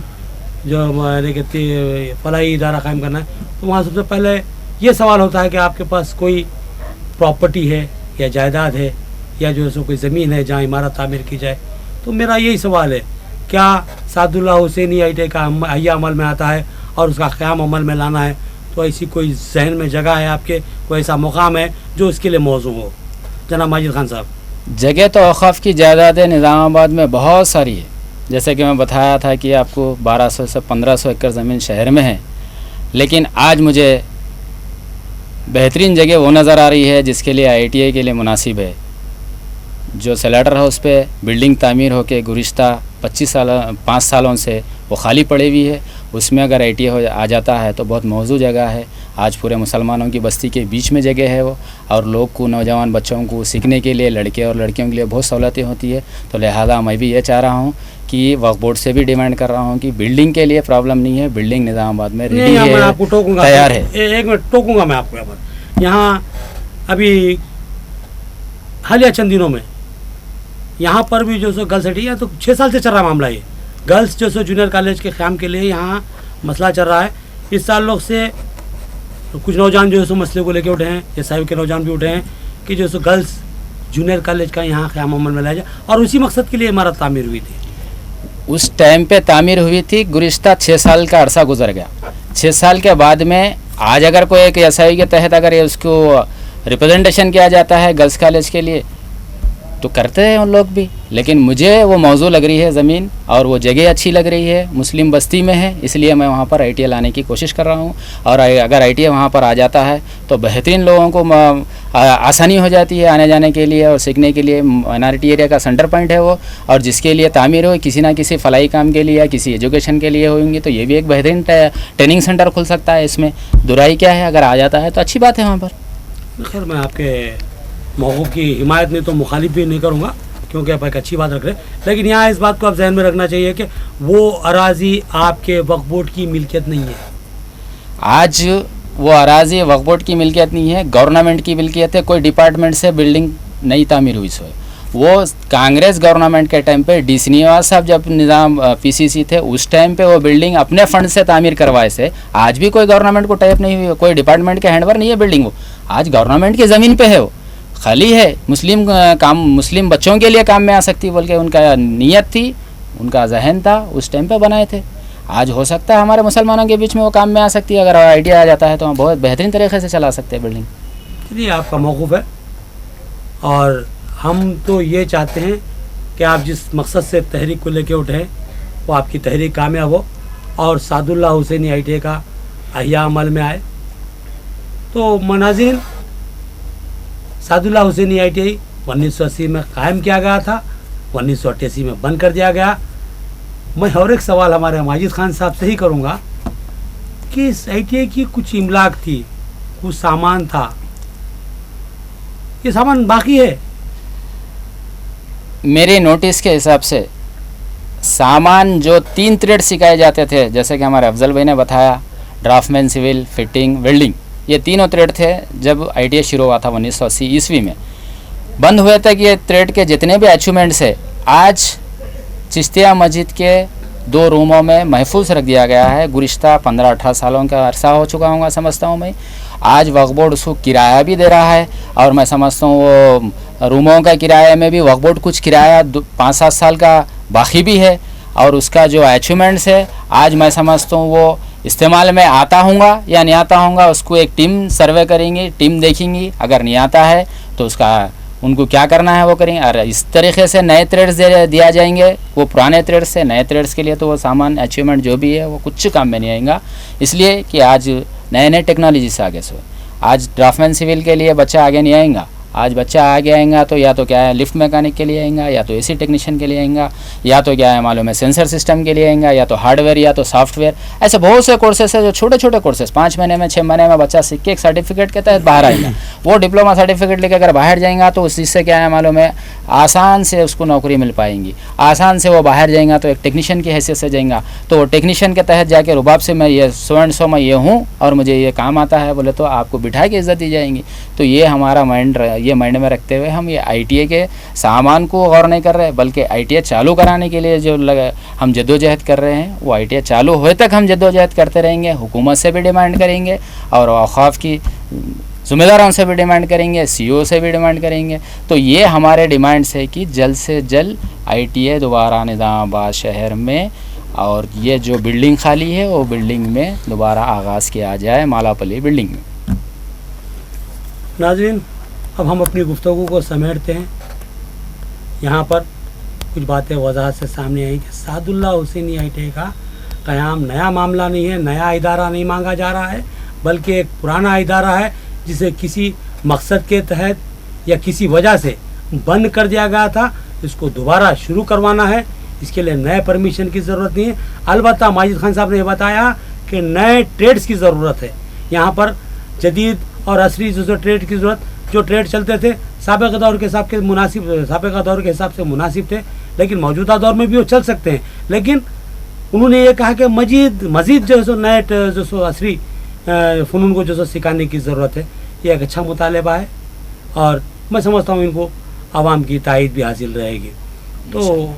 जो हमारे कहते फलाही इदारा कायम करना है, तो वहाँ सबसे पहले ये सवाल होता है कि आपके पास कोई प्रॉपर्टी है या जायदाद है या जो है सो कोई ज़मीन है जहाँ इमारत तामीर की जाए। तो मेरा यही सवाल है, क्या सादुल्लाह हुसैनी ITA का अहिया अमल में आता है और उसका क़याम अमल में लाना है, तो ऐसी कोई जहन में जगह है आपके, कोई ऐसा मुकाम है जो इसके लिए मौजू हो? जनाब माजिद खान साहब। जगह तो औक़ाफ़ की जायदादें निज़ामाबाद में बहुत सारी है। जैसे कि मैं बताया था कि आपको 1200 से 1500 एकड़ ज़मीन शहर में है, लेकिन आज मुझे बेहतरीन जगह वो नज़र आ रही है जिसके लिए ITA के लिए मुनासिब है। जो स्लेटर हाउस पे बिल्डिंग तामीर होकर गुज़िश्ता 5 सालों से वो खाली पड़ी हुई है, उसमें अगर ITA आ जाता है तो बहुत मौजूद जगह है। आज पूरे मुसलमानों की बस्ती के बीच में जगह है वो, और लोग को, नौजवान बच्चों को सीखने के लिए, लड़के और लड़कियों के लिए बहुत सहूलतें होती है। तो लिहाजा मैं भी ये चाह रहा हूँ कि वक्फ बोर्ड से भी डिमांड कर रहा हूँ कि बिल्डिंग के लिए प्रॉब्लम नहीं है, बिल्डिंग निज़ामाबाद में रेडी है, मैं आपको टोकूंगा, तैयार है। एक मिनट टोकूंगा मैं आपको। यहाँ अभी हालिया चंद दिनों में यहाँ पर भी जो सो गर्ल्स सिटी है, तो 6 साल से चल रहा मामला ये गर्ल्स जो सो जूनियर कॉलेज के क़याम के लिए यहाँ मसला चल रहा है। इस साल लोग से कुछ नौजवान जो है सो मसले को लेके उठे हैं, या साहिब के नौजवान भी उठे हैं कि जो सो गर्ल्स जूनियर कॉलेज का यहाँ क़याम अमल में लाया जाए, और उसी मकसद के लिए इमारत तामीर हुई थी। उस टाइम पे तामीर हुई थी, गुज़िश्ता 6 साल का अरसा गुजर गया। 6 साल के बाद में आज अगर कोई एक SI के तहत अगर ये उसको रिप्रेजेंटेशन किया जाता है गर्ल्स कॉलेज के लिए तो करते हैं उन लोग भी, लेकिन मुझे वो मौजू लग रही है ज़मीन, और वो जगह अच्छी लग रही है, मुस्लिम बस्ती में है, इसलिए मैं वहाँ पर ITA लाने की कोशिश कर रहा हूँ। और अगर ITA वहाँ पर आ जाता है तो बेहतरीन लोगों को आसानी हो जाती है आने जाने के लिए और सीखने के लिए। माइनॉरिटी एरिया का सेंटर पॉइंट है वो, और जिसके लिए तामीर हो किसी ना किसी फलाई काम के लिए या किसी एजुकेशन के लिए होंगी, तो ये भी एक बेहतरीन ट्रेनिंग सेंटर खुल सकता है। इसमें दुराई क्या है, अगर आ जाता है तो अच्छी बात है वहाँ पर। खैर, मैं आपके मौक़िफ़ की हिमायत में तो मुखालिफ भी नहीं करूँगा, क्योंकि आप एक अच्छी बात रख रहे हैं, लेकिन यहाँ इस बात को आप जहन में रखना चाहिए कि वो अराज़ी आपके वक्फ बोर्ड की मिल्कियत नहीं है। आज वो अराज़ी वक्फ बोर्ड की मिल्कियत नहीं है, गवर्नमेंट की मिल्कियत है। कोई डिपार्टमेंट से बिल्डिंग नहीं तामीर हुई सो, वो कांग्रेस गवर्नमेंट के टाइम पे DC निवास साहब जब निज़ाम PCC थे उस टाइम पे वो बिल्डिंग अपने फंड से तामीर करवाए से। आज भी कोई गवर्नमेंट को टाइप नहीं हुई, कोई डिपार्टमेंट के हैंडवर नहीं है बिल्डिंग, वो आज गवर्नमेंट की ज़मीन पे है, वो खाली है। मुस्लिम बच्चों के लिए काम में आ सकती बोल के उनका नीयत थी, उनका जहन था, उस टाइम पे बनाए थे। आज हो सकता है हमारे मुसलमानों के बीच में वो काम में आ सकती है, अगर ITA आ जाता है तो हम बहुत बेहतरीन तरीके से चला सकते हैं बिल्डिंग। चलिए, आपका मौक़िफ़ है, और हम तो ये चाहते हैं कि आप जिस मकसद से तहरीक को लेके उठे हैं वो आपकी तहरीक कामयाब हो और सादुल्लाह हुसैनी ITA का अहिया अमल में आए। तो मनाज़रीन, सादुल्लाह हुसैनी ITA 1980 में कायम किया गया था, 1988 में बंद कर दिया गया। मैं और एक सवाल हमारे माजिद खान साहब से ही करूँगा कि इस ITA की कुछ इमलाक थी, कुछ सामान था, ये सामान बाकी है? मेरे नोटिस के हिसाब से सामान जो 3 ट्रेड सिखाए जाते थे, जैसे कि हमारे अफजल भाई ने बताया, ड्राफ्टमैन, सिविल, फिटिंग, वेल्डिंग, ये तीनों ट्रेड थे जब ITA शुरू हुआ था 1980 ईस्वी में। बंद हुए तक ये ट्रेड के जितने भी अचीवमेंट्स है आज चिश्तिया मस्जिद के 2 रूमों में महफूज रख दिया गया है। गुज़िश्ता 15-18 सालों का अरसा हो चुका होगा समझता हूँ मैं। आज वक्फ बोर्ड उसको किराया भी दे रहा है और मैं समझता हूँ वो रूमों का किराए में भी वक्फ बोर्ड कुछ किराया 5-7 साल का बाकी भी है। और उसका जो अचीवमेंट्स है आज मैं समझता हूँ वो इस्तेमाल में आता होगा या नहीं आता होगा, उसको एक टीम सर्वे करेंगी, टीम देखेंगी। अगर नहीं आता है तो उसका उनको क्या करना है वो करेंगे। और इस तरीके से नए थ्रेड्स दिया जाएंगे, वो पुराने थ्रेड्स से नए थ्रेड्स के लिए तो वो सामान अचीवमेंट जो भी है वो कुछ काम में नहीं आएगा। इसलिए कि आज नए नए टेक्नोलॉजी से आगे से आज ड्राफ्टमैन सिविल के लिए बच्चा आगे नहीं आएगा। आज बच्चा आगे आएगा तो या तो क्या है लिफ्ट मैकेनिक के लिए आएगा, या तो एसी टेक्नीशियन के लिए आएगा, या तो क्या है मालूम है सेंसर सिस्टम के लिए आएगा, या तो हार्डवेयर या तो सॉफ्टवेयर। ऐसे बहुत से कोर्सेस है जो छोटे छोटे कोर्सेस 5 महीने में 6 महीने में बच्चा सीख के एक सर्टिफिकेट के तहत बाहर आएगा। वो डिप्लोमा सर्टिफिकेट लेकर अगर बाहर जाएगा तो उस चीज़ से क्या है मालूम है आसान से उसको नौकरी मिल पाएंगी। आसान से वो बाहर जाएगा तो एक टेक्नीशियन की हैसियत से जाएगा तो वो टेक्नीशियन के तहत जाके रुबाब से मैं ये 100 मैं ये हूँ और मुझे ये काम आता है बोले तो आपको बिठा के इज़्ज़त दी जाएंगी। तो ये हमारा माइंड में रखते हुए हम ये ITA के सामान को गौर नहीं कर रहे, बल्कि ITA चालू कराने के लिए जो हम जद्दोजहद कर रहे हैं वो ITA चालू होए तक हम जद्दोजहद करते रहेंगे। हुकूमत से भी डिमांड करेंगे और औक़ाफ़ की ज़िम्मेदारों से भी डिमांड करेंगे, CEO से भी डिमांड करेंगे। तो ये हमारे डिमांड्स है कि जल्द से जल्द ITA दोबारा निज़ामाबाद शहर में और ये जो बिल्डिंग खाली है वो बिल्डिंग में दोबारा आगाज़ किया जाए, मालापली बिल्डिंग में। नाज़रीन, अब हम अपनी गुफ्तगू को समेटते हैं। यहाँ पर कुछ बातें वजाहत से सामने आई कि सादुल्ला हुसैनी ITA का क़याम नया मामला नहीं है, नया इदारा नहीं मांगा जा रहा है, बल्कि एक पुराना इदारा है जिसे किसी मकसद के तहत या किसी वजह से बंद कर दिया गया था। इसको दोबारा शुरू करवाना है, इसके लिए नए परमिशन की ज़रूरत नहीं है। अलबत्ता माजिद खान साहब ने बताया कि नए ट्रेड्स की ज़रूरत है। यहाँ पर जदीद और असरी जो ट्रेड की ज़रूरत, जो ट्रेड चलते थे साबिक़ दौर के हिसाब से मुनासिब थे, लेकिन मौजूदा दौर में भी वो चल सकते हैं। लेकिन उन्होंने ये कहा कि मज़ीद जो है सो नए जो सो असरी फ़नून को जो सो सिखाने की ज़रूरत है। ये एक अच्छा मुतालबा है और मैं समझता हूँ इनको आवाम की तायद भी हासिल रहेगी। तो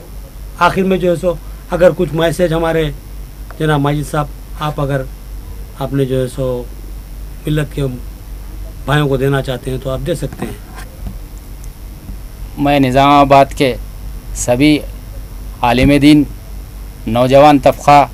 आखिर में जो है सो अगर कुछ मैसेज हमारे जनाब माजिद साहब आप अगर आपने जो है सो मिल्लत के भाइयों को देना चाहते हैं तो आप दे सकते हैं। मैं निज़ामाबाद के सभी आलिम दीन, नौजवान तबक़ा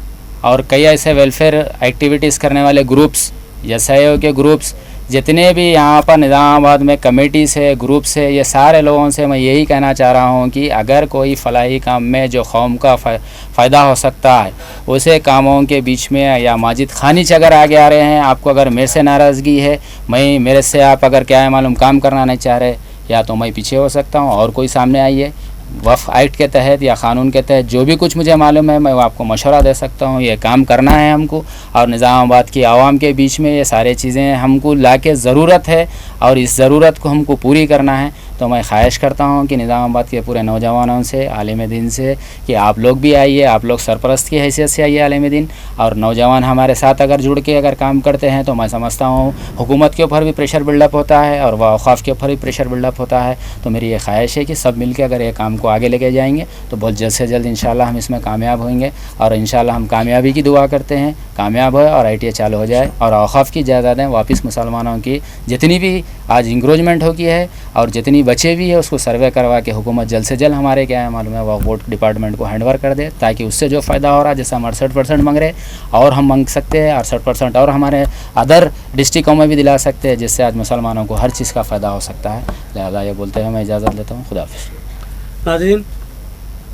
और कई ऐसे वेलफेयर एक्टिविटीज़ करने वाले ग्रुप्स, SIO के ग्रुप्स, जितने भी यहाँ पर निज़ामाबाद में कमेटीज़ है, ग्रुप्स है, ये सारे लोगों से मैं यही कहना चाह रहा हूँ कि अगर कोई फलाही काम में जो कौम का फ़ायदा हो सकता है उसे कामों के बीच में या माजिद खानिच अगर आगे आ रहे हैं, आपको अगर मेरे से नाराज़गी है, मेरे से आप अगर क्या है मालूम काम करना नहीं चाह रहे, या तो मैं पीछे हो सकता हूँ और कोई सामने आइए। वफ़ एक्ट के तहत या क़ानून के तहत जो भी कुछ मुझे मालूम है मैं आपको मशवरा दे सकता हूँ। ये काम करना है हमको और निज़ामाबाद की आवाम के बीच में ये सारी चीज़ें हमको लाके ज़रूरत है और इस ज़रूरत को हमको पूरी करना है। तो मैं ख्वाहिश करता हूँ कि निज़ामाबाद के पूरे नौजवानों से, आलिम दीन से कि आप लोग भी आइए, आप लोग सरपरस्त की हैसियत से आइए आलिम दीन, और नौजवान हमारे साथ अगर जुड़ के अगर काम करते हैं तो मैं समझता हूँ हुकूमत के ऊपर भी प्रेशर बिल्डअप होता है और औक़ाफ़ के ऊपर भी प्रेशर बिल्डअप होता है। तो मेरी ये ख्वाहिश है कि सब मिल के अगर ये काम को आगे लेके जाएंगे तो बहुत जल्द से जल्द इंशाल्लाह हम इसमें कामयाब होंगे और इंशाल्लाह हम कामयाबी की दुआ करते हैं, कामयाब हो और ITA चालू हो जाए और औक़ाफ़ की जायदादें वापस मुसलमानों की जितनी भी आज इंक्रोचमेंट हो की है और जितनी बचे भी है उसको सर्वे करवा के हुकूमत जल्द से जल्द हमारे क्या है मालूम है वक्फ बोर्ड डिपार्टमेंट को हैंडओवर कर दे, ताकि उससे जो फ़ायदा हो रहा है जैसे हम 68% मांग रहे और हम मांग सकते हैं 68% और हमारे अदर डिस्ट्रिक्टों में भी दिला सकते हैं, जिससे आज मुसलमानों को हर चीज़ का फ़ायदा हो सकता है। लिहाजा ये बोलते हुए मैं इजाज़त लेता हूँ। खुदा हाफ़िज़। नाज़रीन,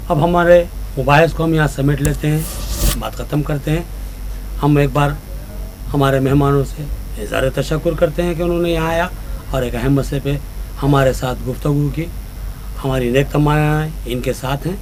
अब हमारे मुबाहिस को हम यहाँ समेट लेते हैं, बात ख़त्म करते हैं। हम एक बार हमारे मेहमानों से इज़हार तशक्कुर करते हैं कि उन्होंने यहाँ आया और एक अहम मसले पे हमारे साथ गुफ्तगू की। हमारी नेक तमन्नाएं इनके साथ हैं।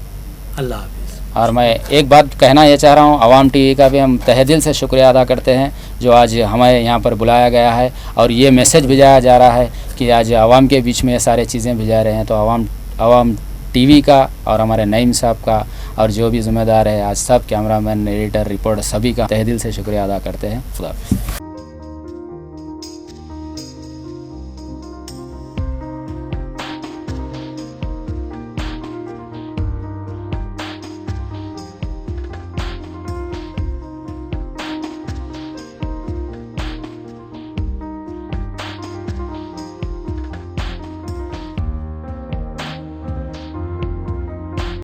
अल्लाह हाफ़िज़। और मैं एक बात कहना ये चाह रहा हूँ, आवाम TV का भी हम तहे दिल से शुक्रिया अदा करते हैं जो आज हमें यहाँ पर बुलाया गया है और ये मैसेज भिजाया जा रहा है कि आज आवाम के बीच में ये सारे चीज़ें भिजा रहे हैं। तो आवाम TV का और हमारे नईम साहब का और जो भी ज़िम्मेदार है आज सब कैमरामैन, एडिटर, रिपोर्टर सभी का तहे दिल से शुक्रिया अदा करते हैं। खुदा हाफ़िज़।